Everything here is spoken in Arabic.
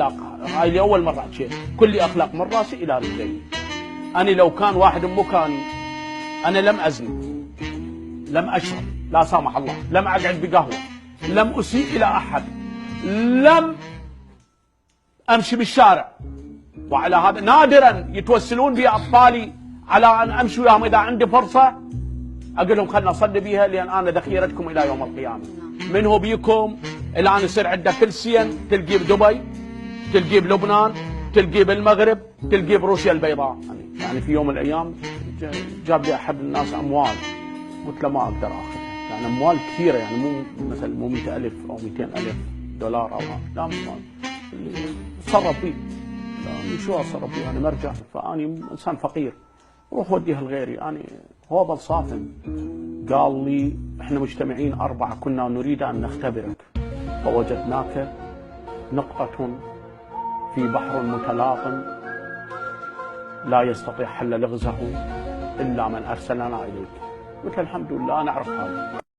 اخلاق. هاي لي اول مره حكيت، كلي اخلاق من راسي الى رجلي. انا لو كان واحد بمكاني، انا لم ازني، لم اشرب، لا سامح الله، لم اقعد بقهوه، لم اسيء الى احد، لم امشي بالشارع. وعلى هذا نادرا يتوسلون بي اطفالي على ان امشي وياهم اذا عندي فرصه اقول لهم خلنا نصلي بيها، لان انا ذخيرتكم الى يوم القيامه. من هو بيكم الان يصير عنده كل سين، تلقيه بدبي، تلقيه بلبنان، تلقيه بالمغرب، تلقيه بروسيا البيضاء. يعني في يوم من الايام جاب لي احد الناس اموال، قلت له ما اقدر اخذها، يعني اموال كثيره، يعني مو مثلا مو 100,000 او 200,000 دولار او لا، تصرف فيه. لا شو اتصرف فيه؟ انا مرجع، فاني انسان فقير، روح وديها لغيري. يعني هو صافن قال لي احنا مجتمعين 4 كنا نريد ان نختبرك، فوجدناك نقطة في بحر متلاطم لا يستطيع حل لغزه الا من ارسلنا اليك. قلت الحمد لله نعرف هذا.